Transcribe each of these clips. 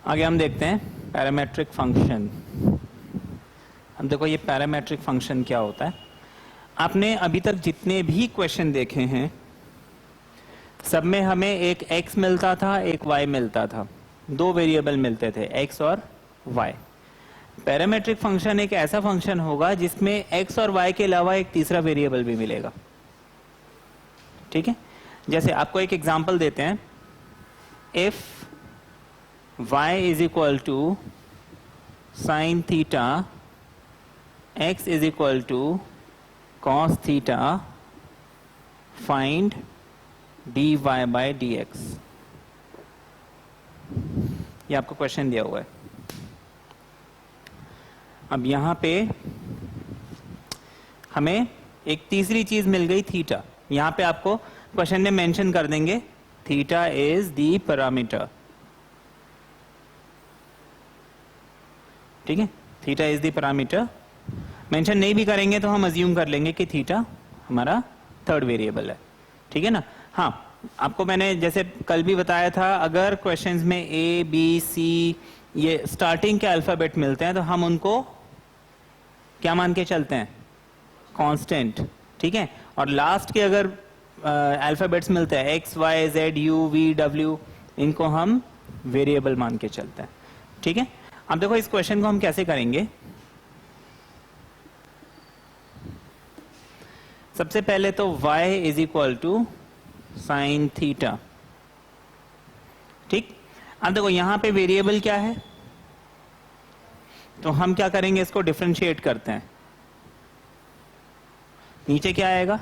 आगे हम देखते हैं पैरामेट्रिक फंक्शन। अब देखो ये पैरामेट्रिक फंक्शन क्या होता है। आपने अभी तक जितने भी क्वेश्चन देखे हैं सब में हमें एक x मिलता था, एक y मिलता था, दो वेरिएबल मिलते थे x और y। पैरामेट्रिक फंक्शन एक ऐसा फंक्शन होगा जिसमें x और y के अलावा एक तीसरा वेरिएबल भी मिलेगा। ठीक है, जैसे आपको एक एग्जांपल देते हैं। If y is equal to sine theta, x is equal to cos theta, find dy by dx। ये आपको क्वेश्चन दिया हुआ है। अब यहां पे हमें एक तीसरी चीज मिल गई थीटा। यहां पे आपको क्वेश्चन में मेंशन कर देंगे थीटा इज दी पैरामीटर। ठीक है, theta is the parameter. Mention नहीं भी करेंगे तो हम अज्यूम कर लेंगे कि थीटा हमारा थर्ड वेरिएबल है। ठीक है ना। हाँ, आपको मैंने जैसे कल भी बताया था, अगर क्वेश्चंस में ए बी सी ये स्टार्टिंग के अल्फाबेट मिलते हैं तो हम उनको क्या मान के चलते हैं, कांस्टेंट। ठीक है, और लास्ट के अगर अल्फाबेट्स मिलते हैं x y z u v डब्ल्यू, इनको हम वेरिएबल मान के चलते हैं। ठीक है, अब देखो इस क्वेश्चन को हम कैसे करेंगे। सबसे पहले तो y is equal to sine theta. ठीक, अब देखो यहां पे वेरिएबल क्या है, तो हम क्या करेंगे, इसको डिफरेंशिएट करते हैं। नीचे क्या आएगा,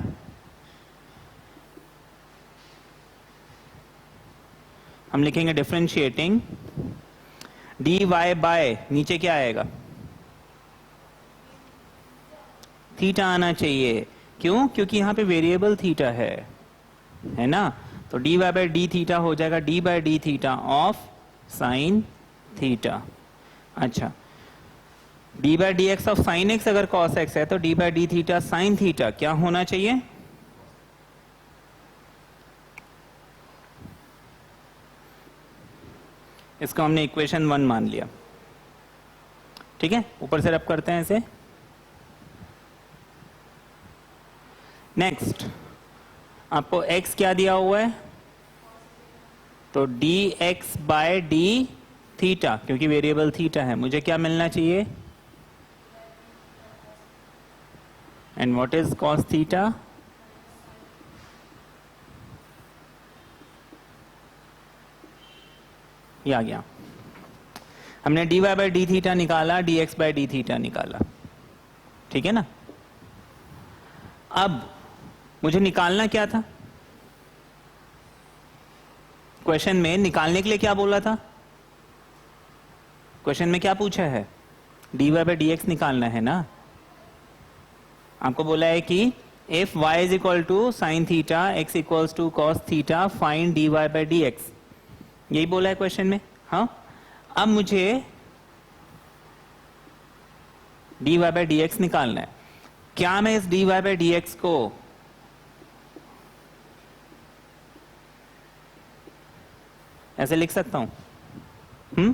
हम लिखेंगे डिफरेंशिएटिंग dy बाय, नीचे क्या आएगा, थीटा आना चाहिए। क्यों, क्योंकि यहां पे वेरिएबल थीटा है ना। तो dy बाय डी थीटा हो जाएगा d by d theta of sine theta. अच्छा, d by d x of sine x अगर cos x है तो d by d theta sine theta क्या होना चाहिए, इसको हमने इक्वेशन 1 मान लिया। ठीक है, ऊपर से रब करते हैं इसे। नेक्स्ट, आपको x क्या दिया हुआ है, तो dx बाय डी थीटा, क्योंकि वेरिएबल थीटा है, मुझे क्या मिलना चाहिए, and what is cos theta, ये आ गया। हमने dy बाय डी थीटा निकाला, dx बाय डी थीटा निकाला। ठीक है ना। अब मुझे निकालना क्या था, क्वेश्चन में निकालने के लिए क्या बोला था, क्वेश्चन में क्या पूछा है, dy बाय डी एक्स निकालना है ना। आपको बोला है कि if y is equal to sine theta, x equals to cos theta, find dy by d x, यही बोला है क्वेश्चन में। हाँ, अब मुझे dy बाय डी एक्स निकालना है। क्या मैं इस dy बाय डी एक्स को ऐसे लिख सकता हूं?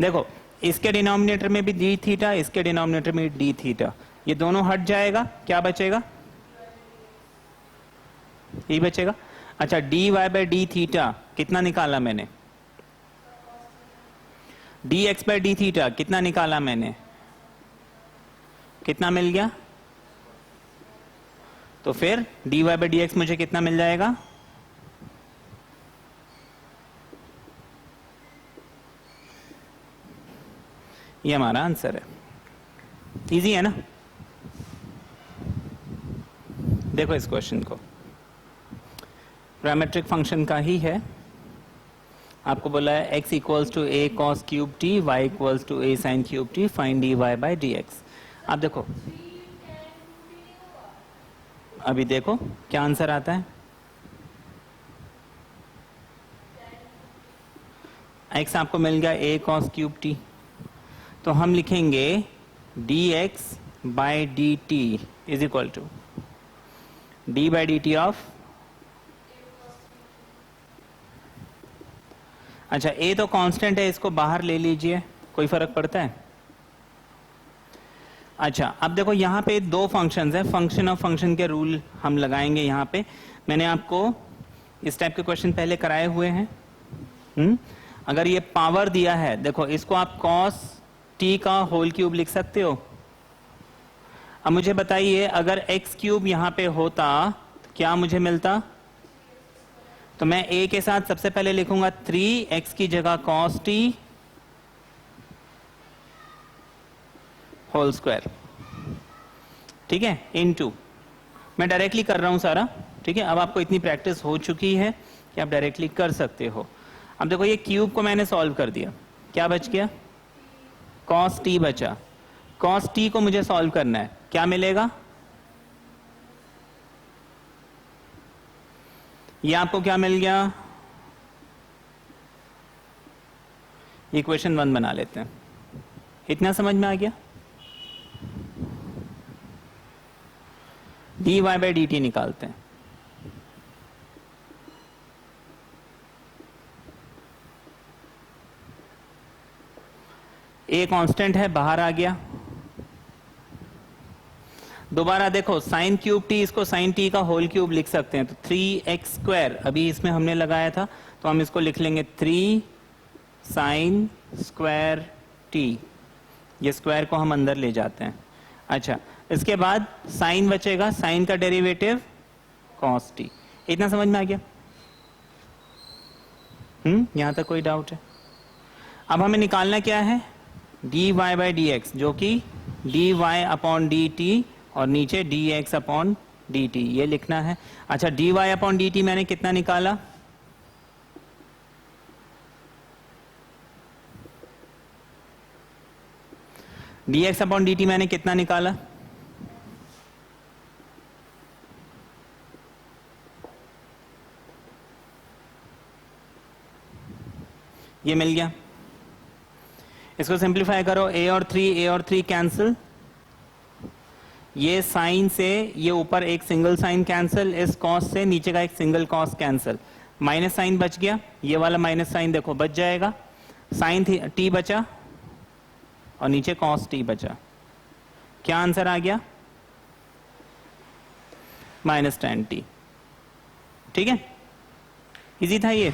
देखो, इसके डिनोमिनेटर में भी डी थीटा, इसके डिनोमिनेटर में डी थीटा, ये दोनों हट जाएगा, क्या बचेगा, ये बचेगा। अच्छा, dy बाय डी थीटा कितना निकाला मैंने, dx बाय डी थीटा कितना निकाला मैंने, कितना मिल गया, तो फिर dy बाय डी एक्स मुझे कितना मिल जाएगा, ये हमारा आंसर है। इजी है ना। देखो इस क्वेश्चन को, पैरामेट्रिक फंक्शन का ही है। आपको बोला है x equals to a cos cube t, y equals to a sin cube t, find dy by dx। आप देखो, अभी देखो क्या आंसर आता है। x आपको मिल गया a cos क्यूब t, तो हम लिखेंगे dx by dt is equal to d by dt of, अच्छा a तो कांस्टेंट है, इसको बाहर ले लीजिए, कोई फर्क पड़ता है? अच्छा अब देखो यहाँ पे दो फंक्शंस है, फंक्शन ऑफ फंक्शन के रूल हम लगाएंगे यहाँ पे। मैंने आपको इस टाइप के क्वेश्चन पहले कराए हुए हैं। अगर ये पावर दिया है, देखो इसको आप cos t का होल क्यूब लिख सकते हो। अब मुझे बताइए अगर x क्यूब यहाँ पे होता तो क्या मुझे मिलता? तो मैं a के साथ सबसे पहले लिखूंगा 3x की जगह cos t होल स्क्वायर, ठीक है, इनटू, मैं डायरेक्टली कर रहा हूं सारा, ठीक है। अब आपको इतनी प्रैक्टिस हो चुकी है कि आप डायरेक्टली कर सकते हो। अब देखो ये क्यूब को मैंने सॉल्व कर दिया, क्या बच गया? cos t बचा। cos t को मुझे सॉल्व करना है, क्या मिलेगा? ये आपको क्या मिल गया? इक्वेशन 1 बना लेते हैं। इतना समझ में आ गया? dy बाई डी टी निकालते हैं। a कांस्टेंट है, बाहर आ गया। दोबारा देखो साइन क्यूब टी, इसको साइन टी का होल क्यूब लिख सकते हैं, तो 3x स्क्वायर अभी इसमें हमने लगाया था, तो हम इसको लिख लेंगे 3 साइन स्क्वायर टी। ये स्क्वायर को हम अंदर ले जाते हैं। अच्छा इसके बाद साइन बचेगा, साइन का डेरिवेटिव cos t। इतना समझ में आ गया? यहां तक कोई डाउट है? अब हमें निकालना क्या है? dy बाई डी एक्स, जो कि dy अपॉन डी टी और नीचे dx अपॉन डी टी, ये लिखना है। अच्छा dy अपॉन डी टी मैंने कितना निकाला? dx अपॉन डी टी मैंने कितना निकाला? ये मिल गया। इसको सिंप्लीफाई करो, a और 3 कैंसिल, ये साइन से ये ऊपर एक सिंगल साइन कैंसिल, इस कॉस से नीचे का एक single cos cancel, minus sine बच गया, ये वाला माइनस साइन देखो बच जाएगा, साइन टी बचा और नीचे कॉस टी बचा। क्या आंसर आ गया? -tan t। ठीक है, इजी था ये।